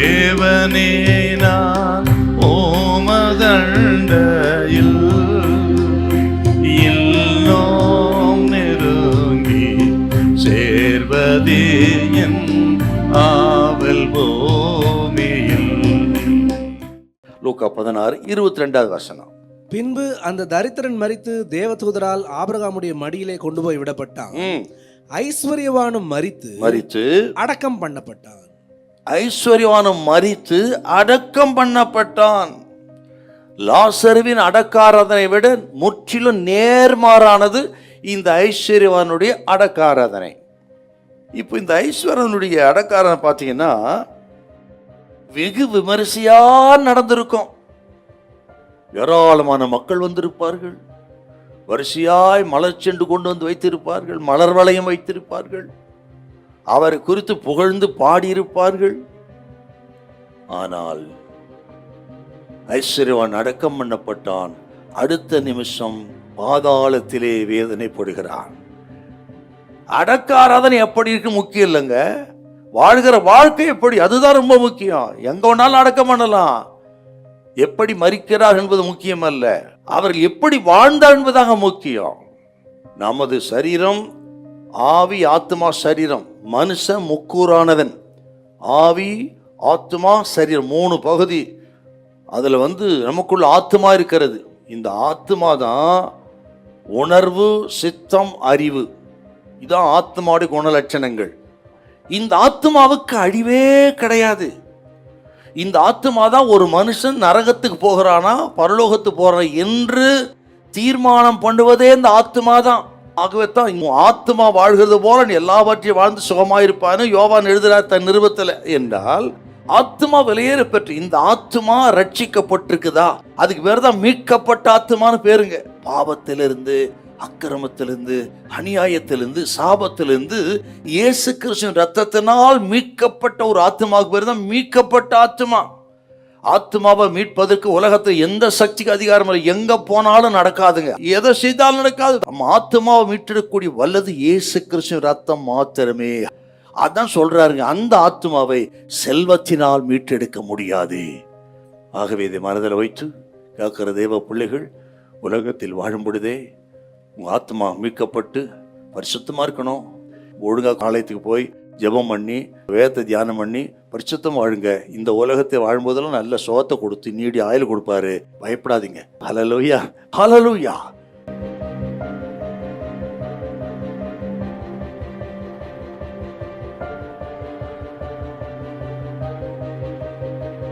தேவனே நான் ஓமதண்டையில் இன்னும் நெருங்கி சேர்வதே என் ஆவல் பூமியில். லூக்கா 16:22. பின்பு அந்த தரித்திரன் மரித்து தேவதூதரால் ஆபிரகாமுடைய மடியிலே கொண்டு போய் விடப்பட்டான். ஐஸ்வர்யவானும் மரித்து அடக்கம் பண்ணப்பட்டான். ஐஸ்வர்யவானும் மரித்து அடக்கம் பண்ணப்பட்டான். லாசருவின் அடக்காராதனை விட முற்றிலும் நேர்மாறானது இந்த ஐஸ்வர்யவானுடைய அடக்காராதனை. இப்போ இந்த ஐஸ்வர்யனுடைய அடக்காராதனை பார்த்தீங்கன்னா வெகு விமரிசையா நடந்திருக்கும். ஏராளமான மக்கள் வந்திருப்பார்கள். வரிசையாய் மலர் செண்டு கொண்டு வந்து வைத்திருப்பார்கள், மலர் வளையம் வைத்திருப்பார்கள், அவரை குறித்து புகழ்ந்து பாடியிருப்பார்கள். ஆனால் ஐஸ்வர்யவான் அடக்கம் பண்ணப்பட்டான். அடுத்த நிமிஷம் பாதாளத்திலே வேதனைப்படுகிறான். அடக்காராதனை எப்படி இருக்கு முக்கியம் இல்லைங்க, வாழ்கிற வாழ்க்கை எப்படி, அதுதான் ரொம்ப முக்கியம். எங்க வேணாலும் அடக்கம் பண்ணலாம். எப்படி மரிக்கிறார் என்பது முக்கியம் அல்ல, அவர்கள் எப்படி வாழ்ந்தார் என்பதாக முக்கியம். நமது சரீரம் ஆவி ஆத்மா சரீரம். மனுஷன் முக்கூறானவன். ஆவி ஆத்மா சரீரம் 3 பகுதி. அதில் நமக்குள்ள ஆத்மா இருக்கிறது. இந்த ஆத்மா தான் உணர்வு, சித்தம், அறிவு. இதான் ஆத்மாவுடைய குணலட்சணங்கள். இந்த ஆத்மாவுக்கு அழிவே கிடையாது. இந்த ஆத்மா தான் ஒரு மனுஷன் நரகத்துக்கு போகிறானா பரலோகத்துக்கு போறான் என்று தீர்மானம் பண்ணுவதே இந்த ஆத்மா தான். ஆகவே தான் ஆத்மா வாழ்கிறது போல எல்லாவற்றையும் வாழ்ந்து சுகமாயிருப்பான்னு யோவான் எழுதுறார் தன் நிருபத்தில். என்றால் ஆத்மா வெளியேற பெற்று இந்த ஆத்மா ரட்சிக்கப்பட்டிருக்குதா, அதுக்கு பேர் தான் மீட்கப்பட்ட ஆத்மான்னு பேருங்க. பாவத்திலிருந்து, அக்கிரமத்திலிருந்து, அநியாயத்திலிருந்து, சாபத்திலிருந்து இயேசு கிறிஸ்துவின் ரத்தத்தினால் மீட்கப்பட்ட ஒரு ஆத்மாவுக்கு பேர் தான் மீட்கப்பட்ட ஆத்மா. ஆத்மாவை மீட்பதற்கு உலகத்தில் எந்த சக்திக்கு அதிகாரம் இல்லை. எங்க போனாலும் நடக்காதுங்க, எதை செய்தாலும் நடக்காது. நம்ம ஆத்மாவை மீட்டெடுக்கக்கூடிய வல்லது இயேசு கிறிஸ்துவின் ரத்தம் மாத்திரமே. அதான் சொல்றாருங்க, அந்த ஆத்மாவை செல்வத்தினால் மீட்டெடுக்க முடியாது. ஆகவே இதை மனதில் வைத்து கேட்கிற தேவ பிள்ளைகள், உலகத்தில் வாழும் பொழுதே உங்க ஆத்மா மீட்கப்பட்டு பரிசுத்தமா இருக்கணும். ஒழுங்கா ஆலயத்துக்கு போய் ஜெபம் பண்ணி வேதத்தை தியானம் பண்ணி பரிசுத்தம் வாழுங்க. இந்த உலகத்தை வாழும்போதெல்லாம் நல்ல சோத்தை கொடுத்து நீடி ஆயுள் கொடுப்பாரு. பயப்படாதீங்க. ஹல்லேலூயா, ஹல்லேலூயா.